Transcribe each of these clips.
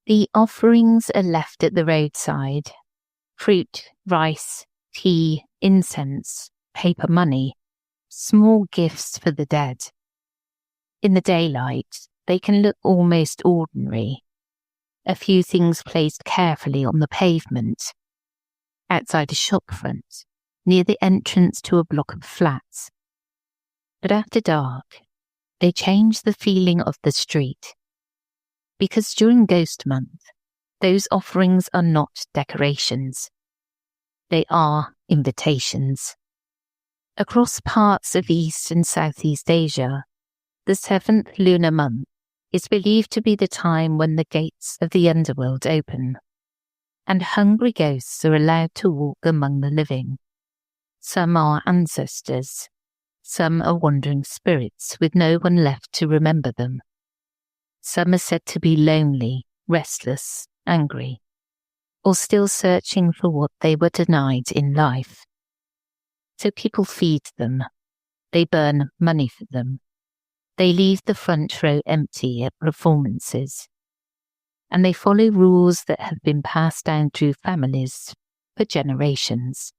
The offerings are left at the roadside: fruit, rice, tea, incense, paper money, small gifts for the dead. In the daylight, they can look almost ordinary. A few things placed carefully on the pavement, outside a shopfront, near the entrance to a block of flats. But after dark, they change the feeling of the street. Because during Ghost Month, those offerings are not decorations. They are invitations. Across parts of East and Southeast Asia, the 7th lunar month is believed to be the time when the gates of the underworld open, and hungry ghosts are allowed to walk among the living. Some are ancestors, some are wandering spirits with no one left to remember them. Some are said to be lonely, restless, angry, or still searching for what they were denied in life. So people feed them, they burn money for them, they leave the front row empty at performances, and they follow rules that have been passed down through families for generations.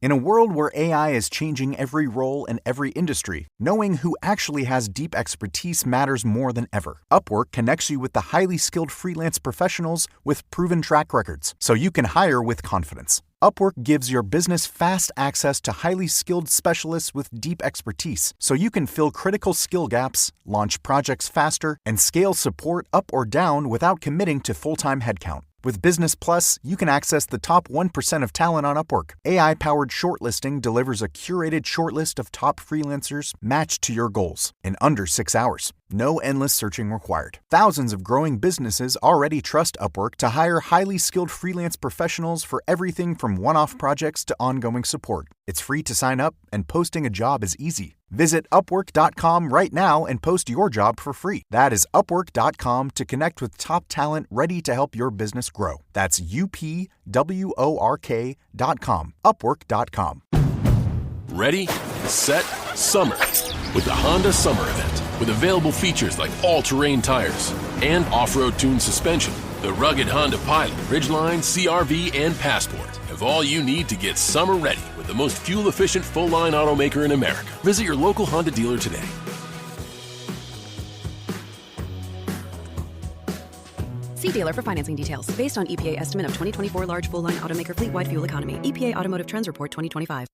In a world where AI is changing every role in every industry, knowing who actually has deep expertise matters more than ever. Upwork connects you with the highly skilled freelance professionals with proven track records, so you can hire with confidence. Upwork gives your business fast access to highly skilled specialists with deep expertise, so you can fill critical skill gaps, launch projects faster, and scale support up or down without committing to full-time headcount. With Business Plus, you can access the top 1% of talent on Upwork. AI-powered shortlisting delivers a curated shortlist of top freelancers matched to your goals in under 6 hours. No endless searching required. Thousands of growing businesses already trust Upwork to hire highly skilled freelance professionals for everything from one-off projects to ongoing support. It's free to sign up, and posting a job is easy. Visit Upwork.com right now and post your job for free. That is Upwork.com to connect with top talent ready to help your business grow. That's UPWORK.com. Upwork.com. Ready, set, summer. With the Honda Summer Event. With available features like all-terrain tires and off-road tuned suspension, the rugged Honda Pilot, Ridgeline, CR-V, and Passport have all you need to get summer ready with the most fuel-efficient full-line automaker in America. Visit your local Honda dealer today. See dealer for financing details. Based on EPA estimate of 2024 large full-line automaker fleet-wide fuel economy. EPA Automotive Trends Report 2025.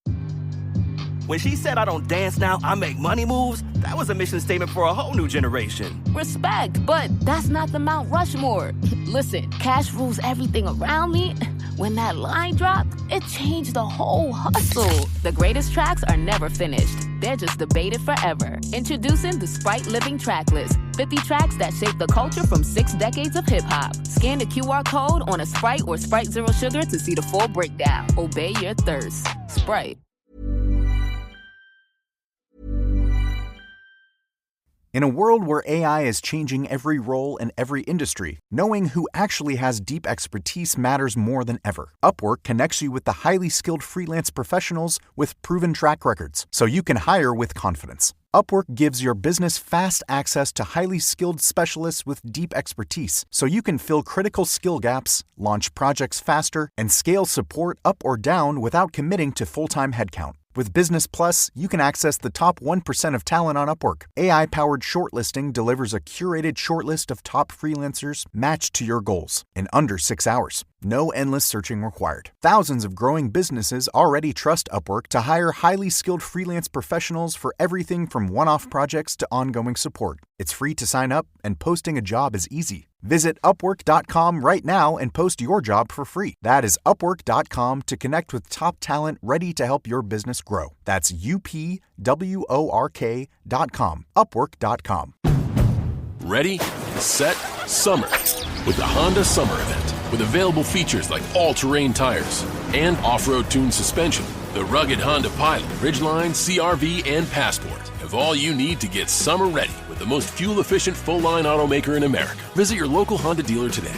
When she said I don't dance now, I make money moves, that was a mission statement for a whole new generation. Respect, but that's not the Mount Rushmore. Listen, cash rules everything around me. When that line dropped, it changed the whole hustle. The greatest tracks are never finished. They're just debated forever. Introducing the Sprite Living Track List. 50 tracks that shape the culture from 6 decades of hip-hop. Scan the QR code on a Sprite or Sprite Zero Sugar to see the full breakdown. Obey your thirst. Sprite. In a world where AI is changing every role in every industry, knowing who actually has deep expertise matters more than ever. Upwork connects you with the highly skilled freelance professionals with proven track records, so you can hire with confidence. Upwork gives your business fast access to highly skilled specialists with deep expertise, so you can fill critical skill gaps, launch projects faster, and scale support up or down without committing to full-time headcount. With Business Plus, you can access the top 1% of talent on Upwork. AI-powered shortlisting delivers a curated shortlist of top freelancers matched to your goals in under 6 hours. No endless searching required. Thousands of growing businesses already trust Upwork to hire highly skilled freelance professionals for everything from one-off projects to ongoing support. It's free to sign up, and posting a job is easy. Visit Upwork.com right now and post your job for free. That is Upwork.com to connect with top talent ready to help your business grow. That's UPWORK.com. Upwork.com. Ready, set, summer. With the Honda Summer Event. With available features like all-terrain tires and off-road tuned suspension, the rugged Honda Pilot, Ridgeline, CR-V, and Passport have all you need to get summer ready with the most fuel-efficient full-line automaker in America. Visit your local Honda dealer today.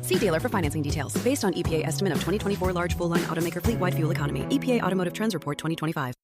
See dealer for financing details. Based on EPA estimate of 2024 large full-line automaker fleet-wide fuel economy. EPA Automotive Trends Report 2025.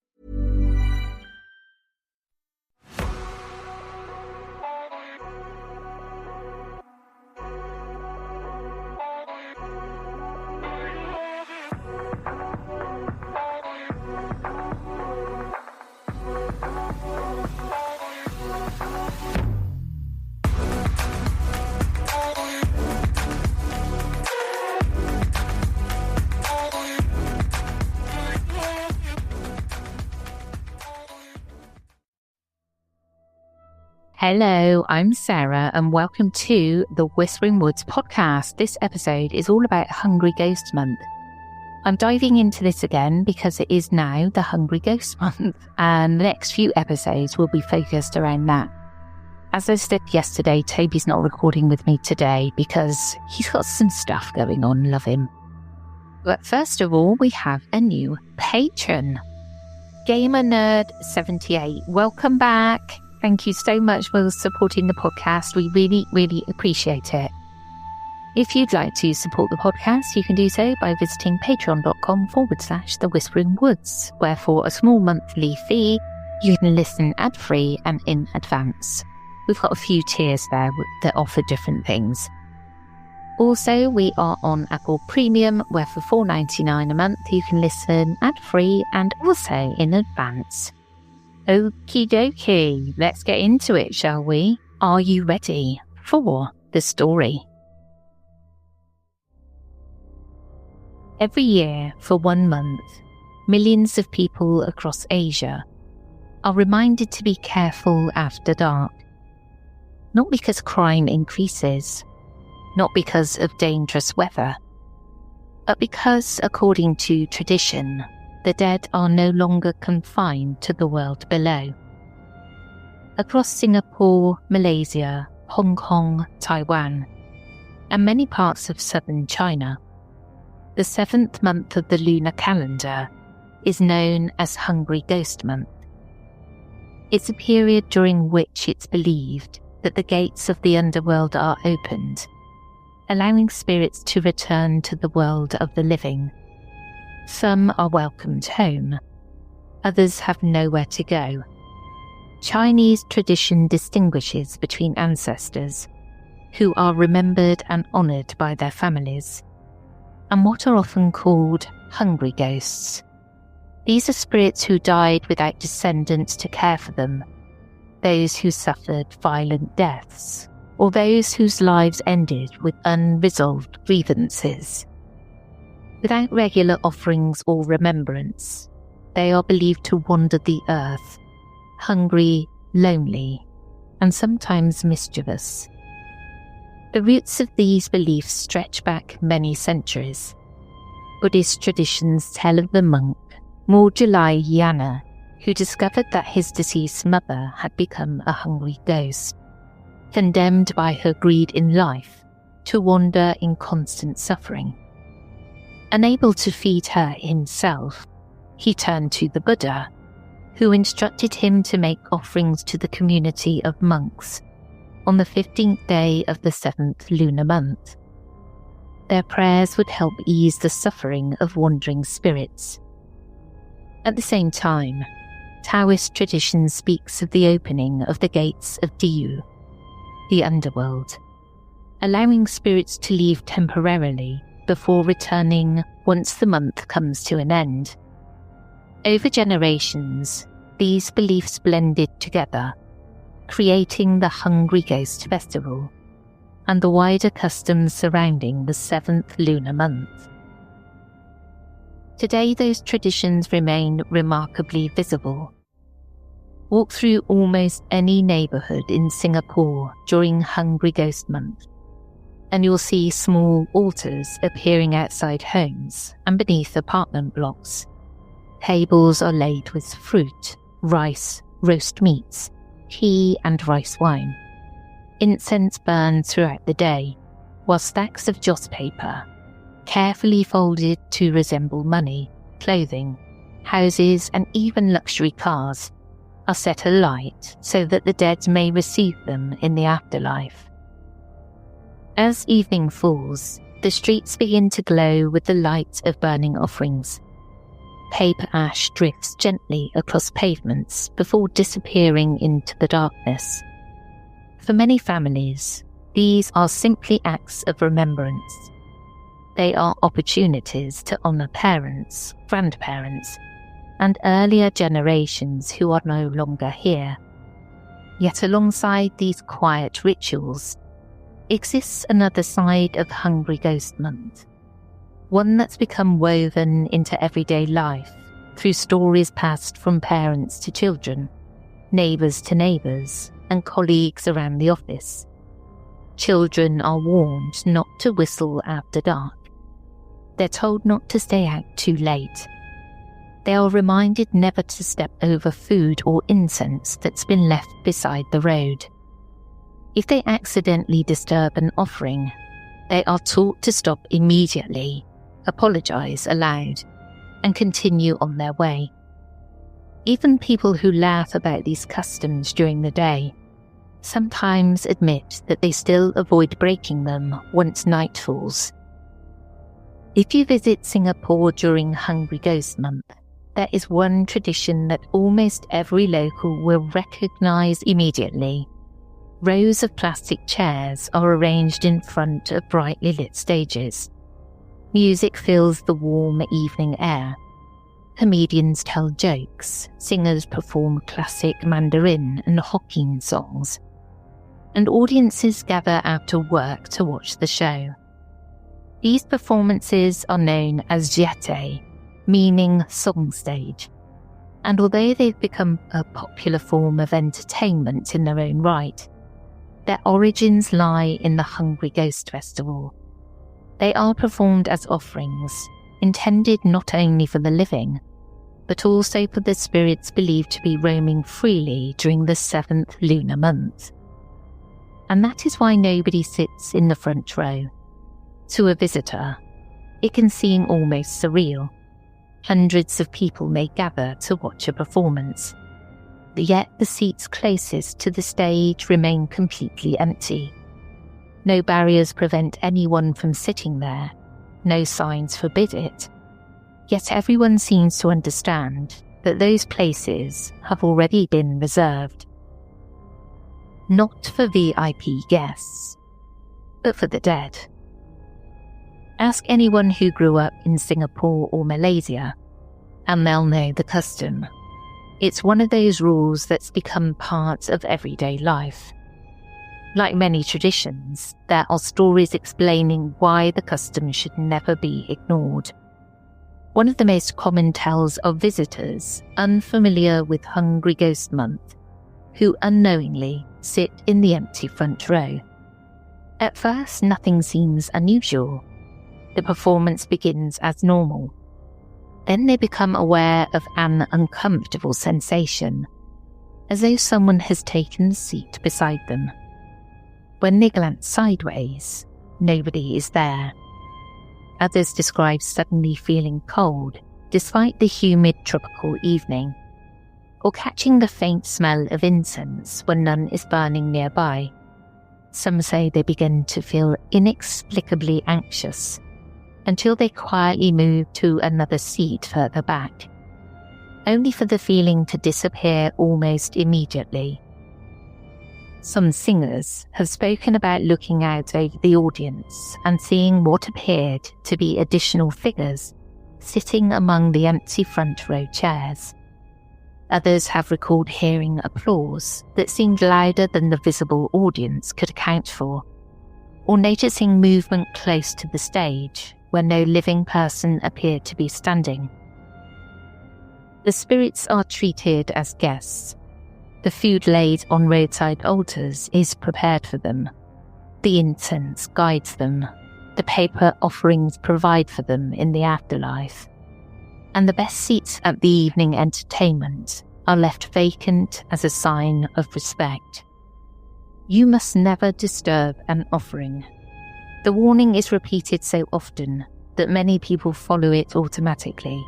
Hello, I'm Sarah and welcome to the Whispering Woods podcast. This episode is all about Hungry Ghost Month. I'm diving into this again because it is now the Hungry Ghost Month and the next few episodes will be focused around that. As I said yesterday, Toby's not recording with me today because he's got some stuff going on, love him. But first of all, we have a new patron. Gamer Nerd 78, welcome back. Thank you so much for supporting the podcast. We really, really appreciate it. If you'd like to support the podcast, you can do so by visiting patreon.com/The Whispering Woods, where for a small monthly fee, you can listen ad-free and in advance. We've got a few tiers there that offer different things. Also, we are on Apple Premium, where for $4.99 a month, you can listen ad-free and also in advance. Okie dokie, let's get into it, shall we? Are you ready for the story? Every year, for 1 month, millions of people across Asia are reminded to be careful after dark. Not because crime increases, not because of dangerous weather, but because, according to tradition, the dead are no longer confined to the world below. Across Singapore, Malaysia, Hong Kong, Taiwan, and many parts of southern China, the 7th month of the lunar calendar is known as Hungry Ghost Month. It's a period during which it's believed that the gates of the underworld are opened, allowing spirits to return to the world of the living. Some are welcomed home, others have nowhere to go. Chinese tradition distinguishes between ancestors, who are remembered and honoured by their families, and what are often called hungry ghosts. These are spirits who died without descendants to care for them, those who suffered violent deaths, or those whose lives ended with unresolved grievances. Without regular offerings or remembrance, they are believed to wander the earth, hungry, lonely, and sometimes mischievous. The roots of these beliefs stretch back many centuries. Buddhist traditions tell of the monk Morjulai Yana, who discovered that his deceased mother had become a hungry ghost, condemned by her greed in life to wander in constant suffering. Unable to feed her himself, he turned to the Buddha, who instructed him to make offerings to the community of monks on the 15th day of the 7th lunar month. Their prayers would help ease the suffering of wandering spirits. At the same time, Taoist tradition speaks of the opening of the gates of Diyu, the underworld, allowing spirits to leave temporarily before returning once the month comes to an end. Over generations, these beliefs blended together, creating the Hungry Ghost Festival and the wider customs surrounding the 7th lunar month. Today, those traditions remain remarkably visible. Walk through almost any neighbourhood in Singapore during Hungry Ghost Month, and you'll see small altars appearing outside homes and beneath apartment blocks. Tables are laid with fruit, rice, roast meats, tea and rice wine. Incense burns throughout the day, while stacks of joss paper, carefully folded to resemble money, clothing, houses and even luxury cars, are set alight so that the dead may receive them in the afterlife. As evening falls, the streets begin to glow with the light of burning offerings. Paper ash drifts gently across pavements before disappearing into the darkness. For many families, these are simply acts of remembrance. They are opportunities to honour parents, grandparents, and earlier generations who are no longer here. Yet alongside these quiet rituals exists another side of Hungry Ghost Month, one that's become woven into everyday life through stories passed from parents to children, neighbours to neighbours, and colleagues around the office. Children are warned not to whistle after dark. They're told not to stay out too late. They are reminded never to step over food or incense that's been left beside the road. If they accidentally disturb an offering, they are taught to stop immediately, apologize aloud, and continue on their way. Even people who laugh about these customs during the day sometimes admit that they still avoid breaking them once night falls. If you visit Singapore during Hungry Ghost Month, there is one tradition that almost every local will recognise immediately. Rows of plastic chairs are arranged in front of brightly lit stages. Music fills the warm evening air. Comedians tell jokes, singers perform classic Mandarin and Hokkien songs, and audiences gather after work to watch the show. These performances are known as jiete, meaning song stage, and although they've become a popular form of entertainment in their own right, their origins lie in the Hungry Ghost Festival. They are performed as offerings, intended not only for the living, but also for the spirits believed to be roaming freely during the 7th lunar month. And that is why nobody sits in the front row. To a visitor, it can seem almost surreal. Hundreds of people may gather to watch a performance, yet the seats closest to the stage remain completely empty. No barriers prevent anyone from sitting there, no signs forbid it. Yet everyone seems to understand that those places have already been reserved. Not for VIP guests, but for the dead. Ask anyone who grew up in Singapore or Malaysia, and they'll know the custom. It's one of those rules that's become part of everyday life. Like many traditions, there are stories explaining why the custom should never be ignored. One of the most common tales of visitors unfamiliar with Hungry Ghost Month, who unknowingly sit in the empty front row. At first, nothing seems unusual. The performance begins as normal. Then they become aware of an uncomfortable sensation, as though someone has taken a seat beside them. When they glance sideways, nobody is there. Others describe suddenly feeling cold, despite the humid tropical evening, or catching the faint smell of incense when none is burning nearby. Some say they begin to feel inexplicably anxious, until they quietly move to another seat further back, only for the feeling to disappear almost immediately. Some singers have spoken about looking out over the audience and seeing what appeared to be additional figures sitting among the empty front row chairs. Others have recalled hearing applause that seemed louder than the visible audience could account for, or noticing movement close to the stage where no living person appeared to be standing. The spirits are treated as guests. The food laid on roadside altars is prepared for them. The incense guides them. The paper offerings provide for them in the afterlife. And the best seats at the evening entertainment are left vacant as a sign of respect. You must never disturb an offering. The warning is repeated so often that many people follow it automatically,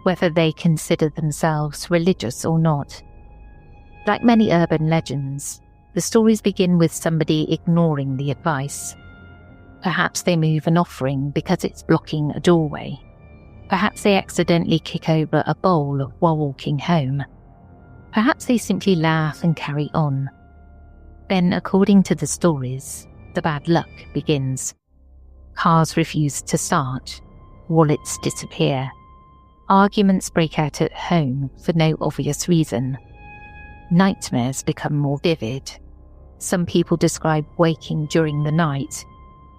whether they consider themselves religious or not. Like many urban legends, the stories begin with somebody ignoring the advice. Perhaps they move an offering because it's blocking a doorway. Perhaps they accidentally kick over a bowl while walking home. Perhaps they simply laugh and carry on. Then, according to the stories, the bad luck begins. Cars refuse to start. Wallets disappear. Arguments break out at home for no obvious reason. Nightmares become more vivid. Some people describe waking during the night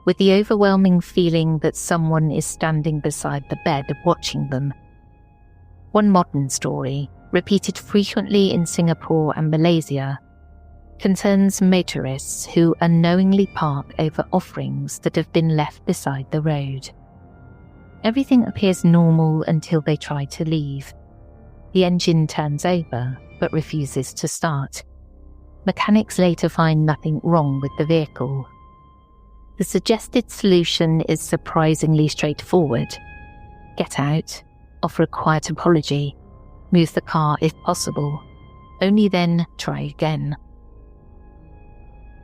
with the overwhelming feeling that someone is standing beside the bed watching them. One modern story, repeated frequently in Singapore and Malaysia, concerns motorists who unknowingly park over offerings that have been left beside the road. Everything appears normal until they try to leave. The engine turns over but refuses to start. Mechanics later find nothing wrong with the vehicle. The suggested solution is surprisingly straightforward. Get out, offer a quiet apology, move the car if possible, only then try again.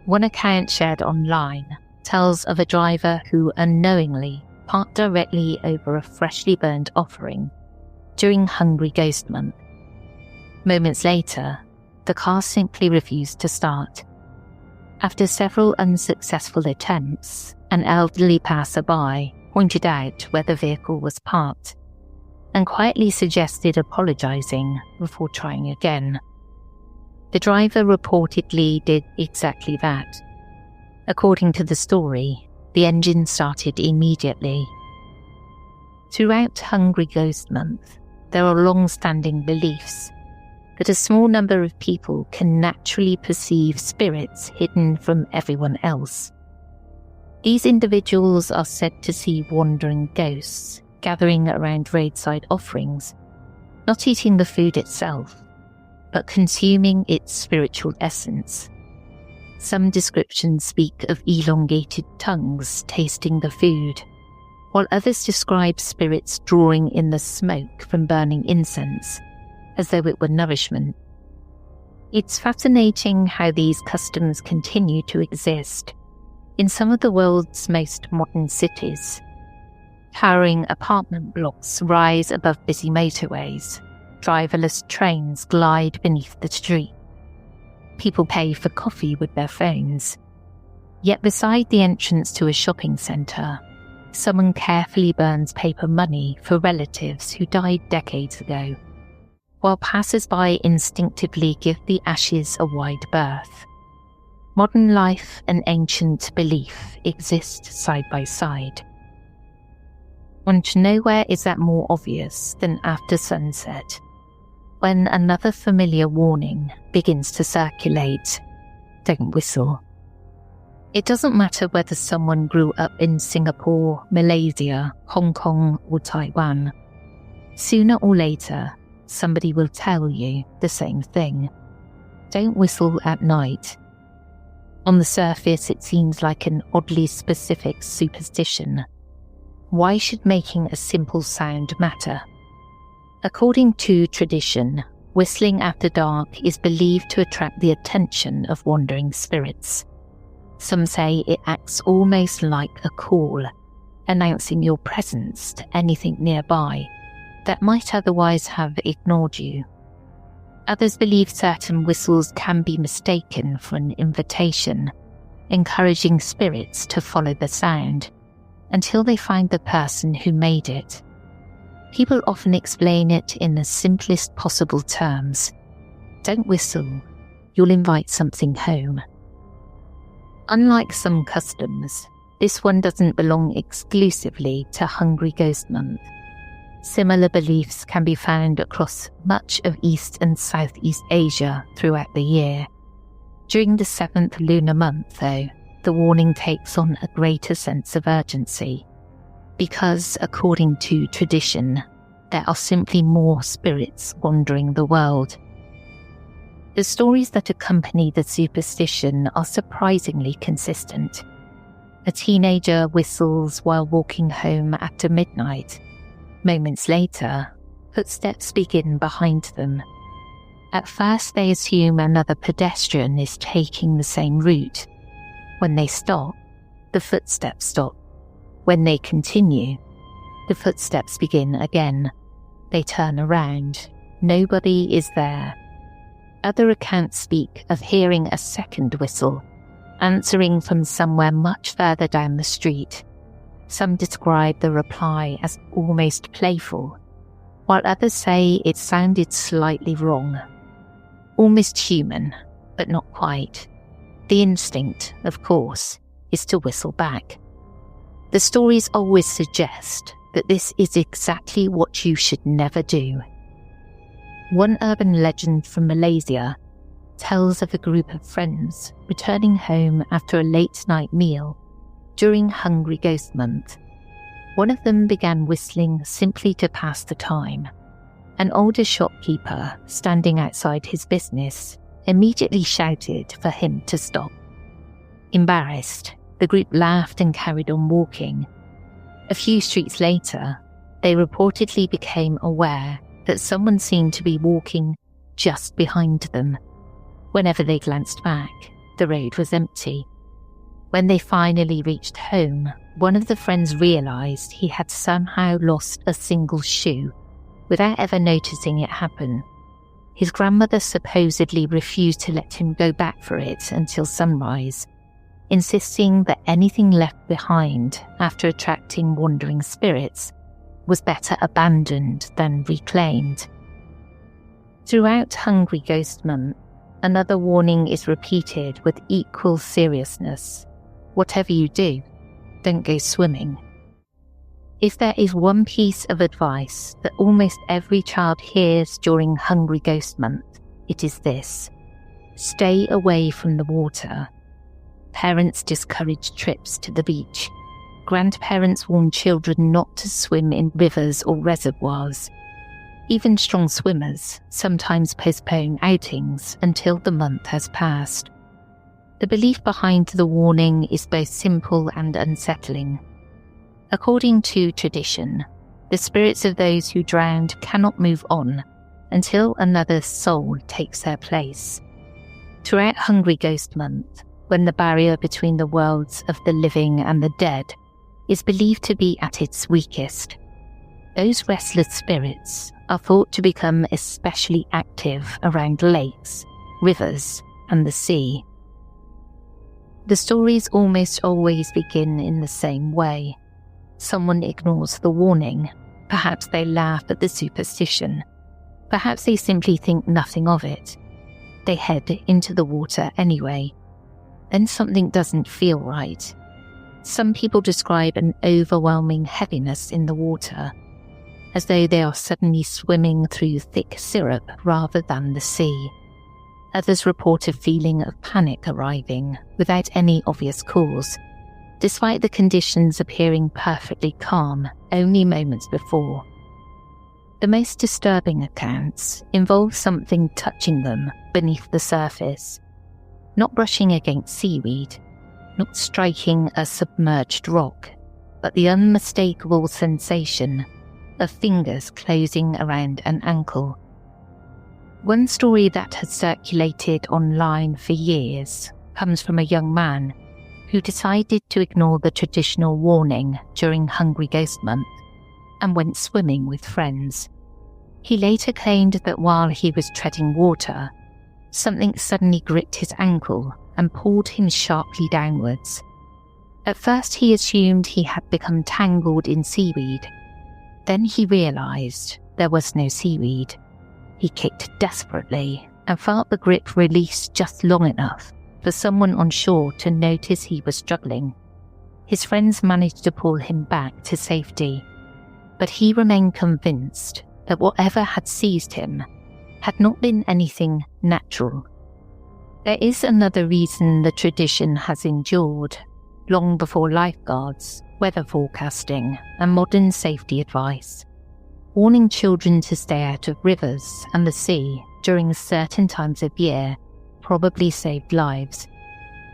One account shared online tells of a driver who unknowingly parked directly over a freshly burned offering during Hungry Ghost Month. Moments later, the car simply refused to start. After several unsuccessful attempts, an elderly passerby pointed out where the vehicle was parked and quietly suggested apologising before trying again. The driver reportedly did exactly that. According to the story, the engine started immediately. Throughout Hungry Ghost Month, there are long-standing beliefs that a small number of people can naturally perceive spirits hidden from everyone else. These individuals are said to see wandering ghosts gathering around roadside offerings, not eating the food itself, but consuming its spiritual essence. Some descriptions speak of elongated tongues tasting the food, while others describe spirits drawing in the smoke from burning incense, as though it were nourishment. It's fascinating how these customs continue to exist in some of the world's most modern cities. Towering apartment blocks rise above busy motorways. Driverless trains glide beneath the street. People pay for coffee with their phones. Yet beside the entrance to a shopping centre, someone carefully burns paper money for relatives who died decades ago, while passers-by instinctively give the ashes a wide berth. Modern life and ancient belief exist side by side. And nowhere is that more obvious than after sunset, when another familiar warning begins to circulate: don't whistle. It doesn't matter whether someone grew up in Singapore, Malaysia, Hong Kong, or Taiwan. Sooner or later, somebody will tell you the same thing. Don't whistle at night. On the surface, it seems like an oddly specific superstition. Why should making a simple sound matter? According to tradition, whistling after dark is believed to attract the attention of wandering spirits. Some say it acts almost like a call, announcing your presence to anything nearby that might otherwise have ignored you. Others believe certain whistles can be mistaken for an invitation, encouraging spirits to follow the sound until they find the person who made it. People often explain it in the simplest possible terms. Don't whistle, you'll invite something home. Unlike some customs, this one doesn't belong exclusively to Hungry Ghost Month. Similar beliefs can be found across much of East and Southeast Asia throughout the year. During the 7th lunar month, though, the warning takes on a greater sense of urgency, because, according to tradition, there are simply more spirits wandering the world. The stories that accompany the superstition are surprisingly consistent. A teenager whistles while walking home after midnight. Moments later, footsteps begin behind them. At first, they assume another pedestrian is taking the same route. When they stop, the footsteps stop. When they continue, the footsteps begin again. They turn around. Nobody is there. Other accounts speak of hearing a second whistle, answering from somewhere much further down the street. Some describe the reply as almost playful, while others say it sounded slightly wrong. Almost human, but not quite. The instinct, of course, is to whistle back. The stories always suggest that this is exactly what you should never do. One urban legend from Malaysia tells of a group of friends returning home after a late-night meal during Hungry Ghost Month. One of them began whistling simply to pass the time. An older shopkeeper standing outside his business immediately shouted for him to stop. Embarrassed, the group laughed and carried on walking. A few streets later, they reportedly became aware that someone seemed to be walking just behind them. Whenever they glanced back, the road was empty. When they finally reached home, one of the friends realised he had somehow lost a single shoe without ever noticing it happen. His grandmother supposedly refused to let him go back for it until sunrise, insisting that anything left behind after attracting wandering spirits was better abandoned than reclaimed. Throughout Hungry Ghost Month, another warning is repeated with equal seriousness. Whatever you do, don't go swimming. If there is one piece of advice that almost every child hears during Hungry Ghost Month, it is this: stay away from the water. Parents discourage trips to the beach. Grandparents warn children not to swim in rivers or reservoirs. Even strong swimmers sometimes postpone outings until the month has passed. The belief behind the warning is both simple and unsettling. According to tradition, the spirits of those who drowned cannot move on until another soul takes their place. Throughout Hungry Ghost Month, when the barrier between the worlds of the living and the dead is believed to be at its weakest, those restless spirits are thought to become especially active around lakes, rivers, and the sea. The stories almost always begin in the same way. Someone ignores the warning. Perhaps they laugh at the superstition. Perhaps they simply think nothing of it. They head into the water anyway. Then something doesn't feel right. Some people describe an overwhelming heaviness in the water, as though they are suddenly swimming through thick syrup rather than the sea. Others report a feeling of panic arriving without any obvious cause, despite the conditions appearing perfectly calm only moments before. The most disturbing accounts involve something touching them beneath the surface, not brushing against seaweed, not striking a submerged rock, but the unmistakable sensation of fingers closing around an ankle. One story that has circulated online for years comes from a young man who decided to ignore the traditional warning during Hungry Ghost Month and went swimming with friends. He later claimed that while he was treading water, something suddenly gripped his ankle and pulled him sharply downwards. At first he assumed he had become tangled in seaweed. Then he realised there was no seaweed. He kicked desperately and felt the grip release just long enough for someone on shore to notice he was struggling. His friends managed to pull him back to safety, but he remained convinced that whatever had seized him had not been anything natural. There is another reason the tradition has endured, long before lifeguards, weather forecasting, and modern safety advice. Warning children to stay out of rivers and the sea during certain times of year probably saved lives.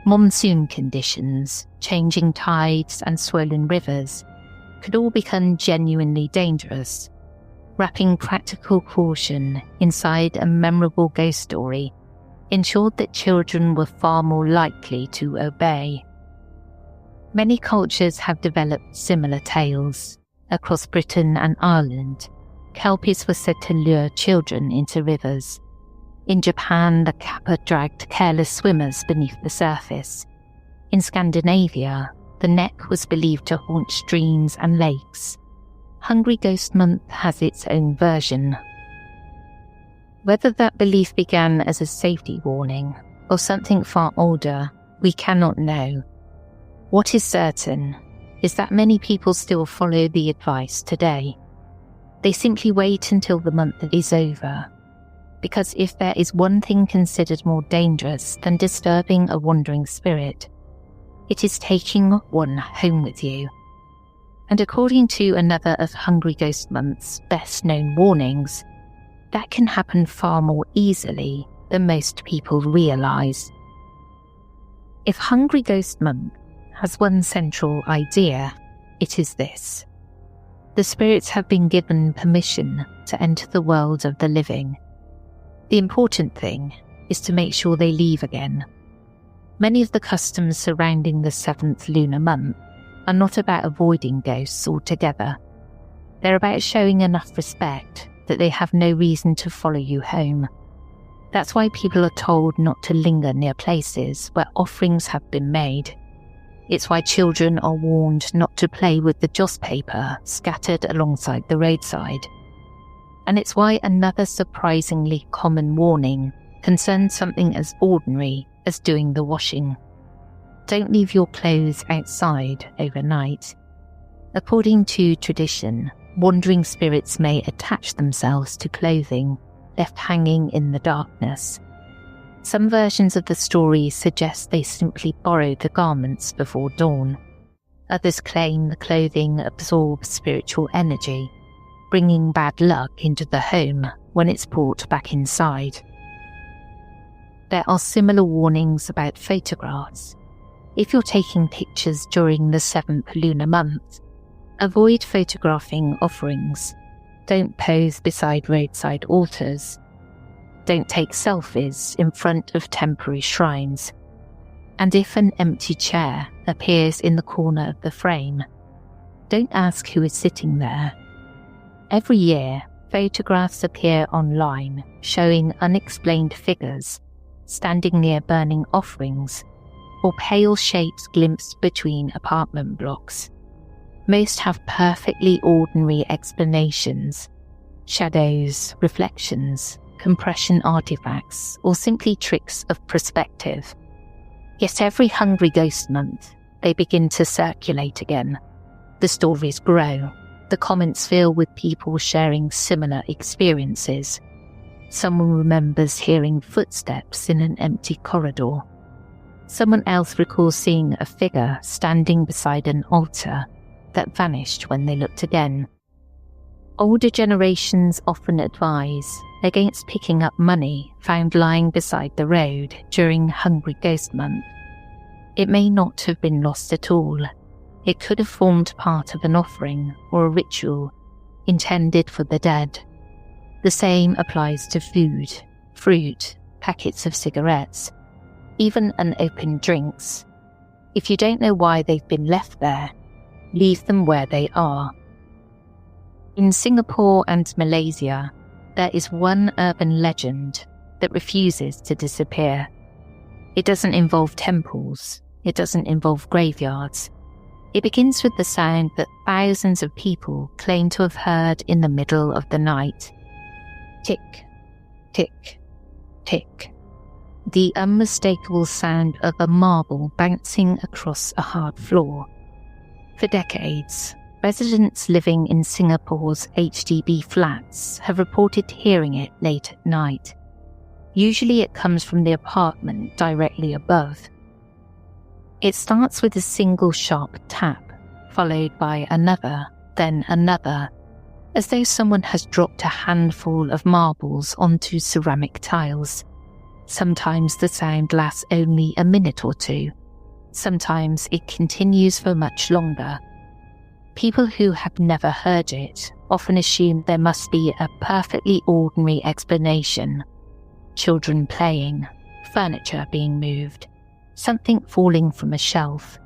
Monsoon conditions, changing tides, and swollen rivers could all become genuinely dangerous. Wrapping practical caution inside a memorable ghost story ensured that children were far more likely to obey. Many cultures have developed similar tales. Across Britain and Ireland, kelpies were said to lure children into rivers. In Japan, the kappa dragged careless swimmers beneath the surface. In Scandinavia, the neck was believed to haunt streams and lakes. Hungry Ghost Month has its own version. Whether that belief began as a safety warning or something far older, we cannot know. What is certain is that many people still follow the advice today. They simply wait until the month is over. Because if there is one thing considered more dangerous than disturbing a wandering spirit, it is taking one home with you. And according to another of Hungry Ghost Month's best-known warnings, that can happen far more easily than most people realise. If Hungry Ghost Month has one central idea, it is this. The spirits have been given permission to enter the world of the living. The important thing is to make sure they leave again. Many of the customs surrounding the 7th lunar month are not about avoiding ghosts altogether. They're about showing enough respect that they have no reason to follow you home. That's why people are told not to linger near places where offerings have been made. It's why children are warned not to play with the joss paper scattered alongside the roadside. And it's why another surprisingly common warning concerns something as ordinary as doing the washing. Don't leave your clothes outside overnight. According to tradition, wandering spirits may attach themselves to clothing left hanging in the darkness. Some versions of the story suggest they simply borrowed the garments before dawn. Others claim the clothing absorbs spiritual energy, bringing bad luck into the home when it's brought back inside. There are similar warnings about photographs. If you're taking pictures during the 7th lunar month, avoid photographing offerings. Don't pose beside roadside altars. Don't take selfies in front of temporary shrines. And if an empty chair appears in the corner of the frame, don't ask who is sitting there. Every year, photographs appear online showing unexplained figures standing near burning offerings or pale shapes glimpsed between apartment blocks. Most have perfectly ordinary explanations: shadows, reflections, compression artifacts, or simply tricks of perspective. Yet every Hungry Ghost Month, they begin to circulate again. The stories grow. The comments fill with people sharing similar experiences. Someone remembers hearing footsteps in an empty corridor. Someone else recalls seeing a figure standing beside an altar that vanished when they looked again. Older generations often advise against picking up money found lying beside the road during Hungry Ghost Month. It may not have been lost at all. It could have formed part of an offering or a ritual intended for the dead. The same applies to food, fruit, packets of cigarettes, even unopened drinks. If you don't know why they've been left there, leave them where they are. In Singapore and Malaysia, there is one urban legend that refuses to disappear. It doesn't involve temples. It doesn't involve graveyards. It begins with the sound that thousands of people claim to have heard in the middle of the night. Tick, tick, tick. The unmistakable sound of a marble bouncing across a hard floor. For decades, residents living in Singapore's HDB flats have reported hearing it late at night. Usually it comes from the apartment directly above. It starts with a single sharp tap, followed by another, then another, as though someone has dropped a handful of marbles onto ceramic tiles. Sometimes the sound lasts only a minute or two. Sometimes it continues for much longer. People who have never heard it often assume there must be a perfectly ordinary explanation. Children playing, furniture being moved, something falling from a shelf.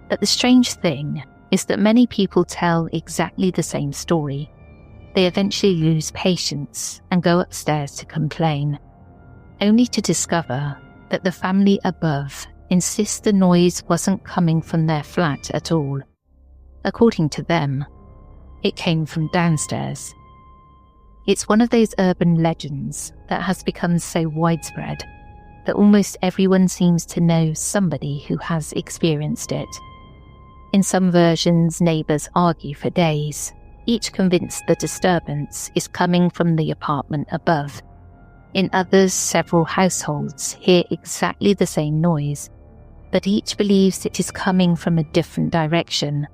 But the strange thing is that many people tell exactly the same story. They eventually lose patience and go upstairs to complain, only to discover that the family above insists the noise wasn't coming from their flat at all. According to them, it came from downstairs. It's one of those urban legends that has become so widespread that almost everyone seems to know somebody who has experienced it. In some versions, neighbours argue for days, each convinced the disturbance is coming from the apartment above. In others, several households hear exactly the same noise, but each believes it is coming from a different direction.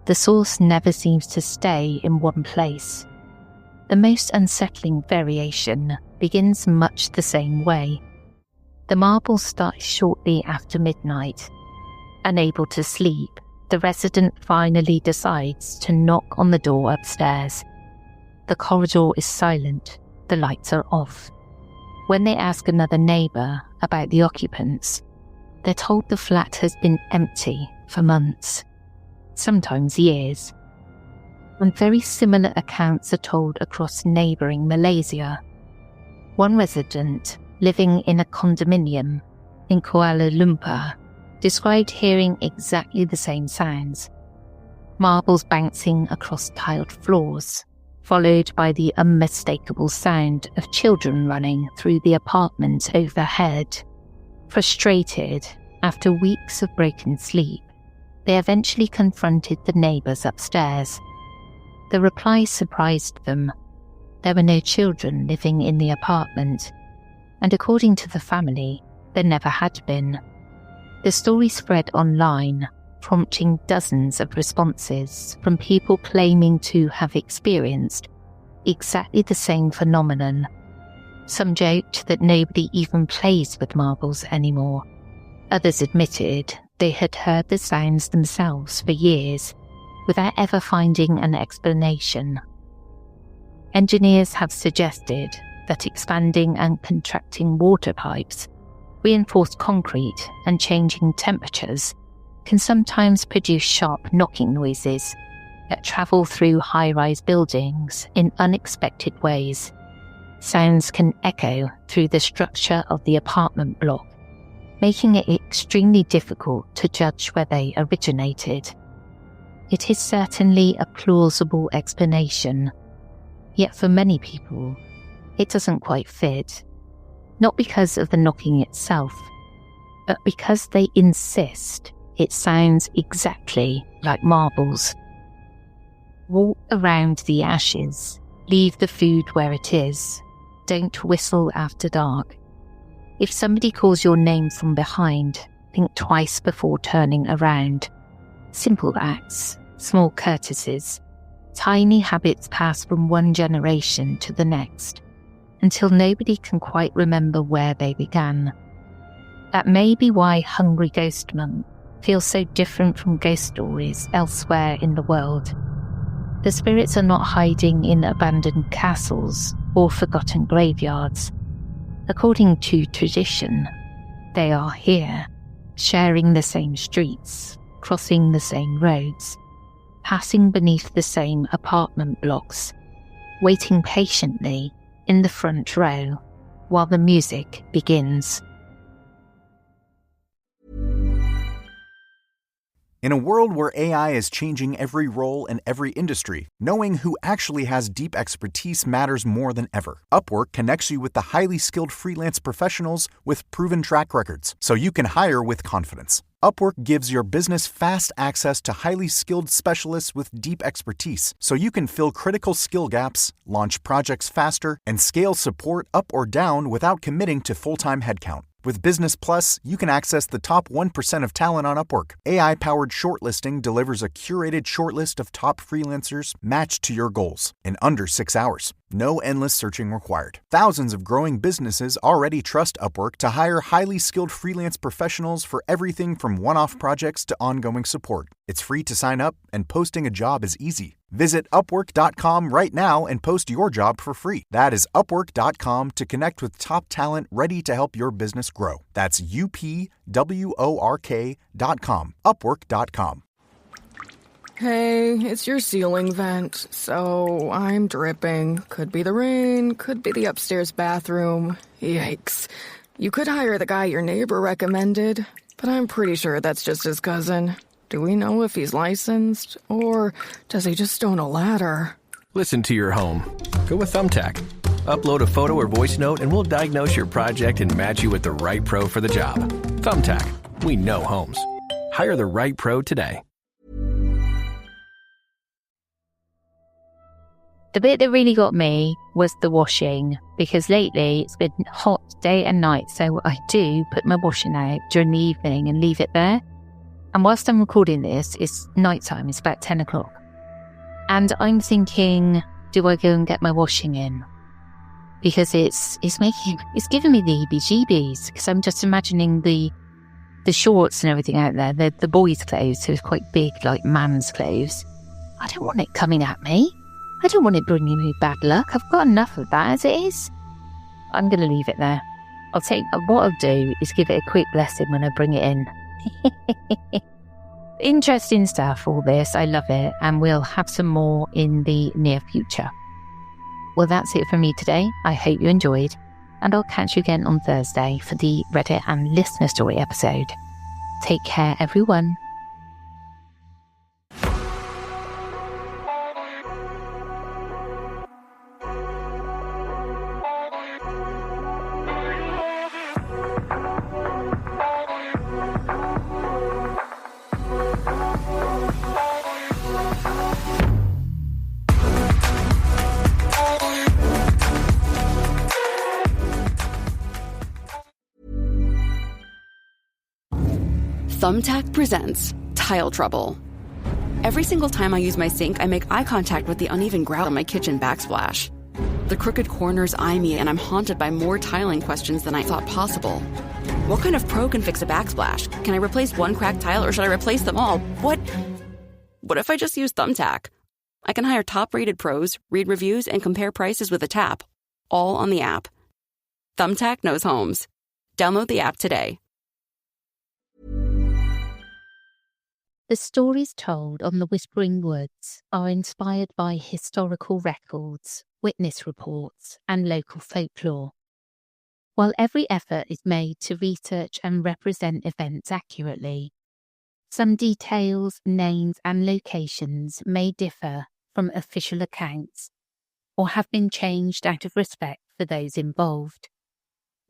The source never seems to stay in one place. The most unsettling variation begins much the same way. The marble starts shortly after midnight. Unable to sleep, the resident finally decides to knock on the door upstairs. The corridor is silent, the lights are off. When they ask another neighbour about the occupants, they're told the flat has been empty for months, sometimes years. And very similar accounts are told across neighbouring Malaysia. One resident, living in a condominium in Kuala Lumpur, described hearing exactly the same sounds. Marbles bouncing across tiled floors, followed by the unmistakable sound of children running through the apartment overhead. Frustrated, after weeks of broken sleep, they eventually confronted the neighbours upstairs. The reply surprised them. There were no children living in the apartment, and according to the family, there never had been. The story spread online, prompting dozens of responses from people claiming to have experienced exactly the same phenomenon. Some joked that nobody even plays with marbles anymore. Others admitted they had heard the sounds themselves for years, without ever finding an explanation. Engineers have suggested that expanding and contracting water pipes, reinforced concrete and changing temperatures can sometimes produce sharp knocking noises that travel through high-rise buildings in unexpected ways. Sounds can echo through the structure of the apartment block, making it extremely difficult to judge where they originated. It is certainly a plausible explanation, yet for many people, it doesn't quite fit. Not because of the knocking itself, but because they insist it sounds exactly like marbles. Walk around the ashes, leave the food where it is, don't whistle after dark. If somebody calls your name from behind, think twice before turning around. Simple acts, small courtesies, tiny habits pass from one generation to the next, until nobody can quite remember where they began. That may be why Hungry Ghost Month feels so different from ghost stories elsewhere in the world. The spirits are not hiding in abandoned castles or forgotten graveyards. According to tradition, they are here, sharing the same streets, crossing the same roads, passing beneath the same apartment blocks, waiting patiently in the front row while the music begins. In a world where AI is changing every role in every industry, knowing who actually has deep expertise matters more than ever. Upwork connects you with the highly skilled freelance professionals with proven track records, so you can hire with confidence. Upwork gives your business fast access to highly skilled specialists with deep expertise, so you can fill critical skill gaps, launch projects faster, and scale support up or down without committing to full-time headcount. With Business Plus, you can access the top 1% of talent on Upwork. AI-powered shortlisting delivers a curated shortlist of top freelancers matched to your goals in under 6 hours. No endless searching required. Thousands of growing businesses already trust Upwork to hire highly skilled freelance professionals for everything from one-off projects to ongoing support. It's free to sign up, and posting a job is easy. Visit Upwork.com right now and post your job for free. That is Upwork.com to connect with top talent ready to help your business grow. That's UPWORK.com. Upwork.com. Hey, it's your ceiling vent, so I'm dripping. Could be the rain, could be the upstairs bathroom. Yikes. You could hire the guy your neighbor recommended, but I'm pretty sure that's just his cousin. Do we know if he's licensed, or does he just own a ladder? Listen to your home. Go with Thumbtack. Upload a photo or voice note and we'll diagnose your project and match you with the right pro for the job. Thumbtack. We know homes. Hire the right pro today. The bit that really got me was the washing, because lately it's been hot day and night, so I do put my washing out during the evening and leave it there. And whilst I'm recording this, it's nighttime, it's about 10 o'clock. And I'm thinking, do I go and get my washing in? Because it's giving me the heebie-jeebies, because I'm just imagining the shorts and everything out there, the boys' clothes, so it's quite big, like man's clothes. I don't want it coming at me. I don't want it bringing me bad luck. I've got enough of that as it is. I'm going to leave it there. What I'll do is give it a quick blessing when I bring it in. Interesting stuff, all this. I love it. And we'll have some more in the near future. Well, that's it for me today. I hope you enjoyed. And I'll catch you again on Thursday for the Reddit and listener story episode. Take care, everyone. Thumbtack presents Tile Trouble. Every single time I use my sink, I make eye contact with the uneven grout on my kitchen backsplash. The crooked corners eye me, and I'm haunted by more tiling questions than I thought possible. What kind of pro can fix a backsplash? Can I replace one cracked tile, or should I replace them all? What if I just use Thumbtack? I can hire top-rated pros, read reviews, and compare prices with a tap, all on the app. Thumbtack knows homes. Download the app today. The stories told on the Whispering Woods are inspired by historical records, witness reports, and local folklore. While every effort is made to research and represent events accurately, some details, names, and locations may differ from official accounts or have been changed out of respect for those involved.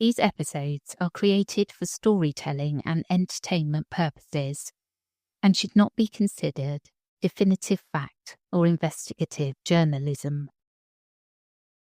These episodes are created for storytelling and entertainment purposes and should not be considered definitive fact or investigative journalism.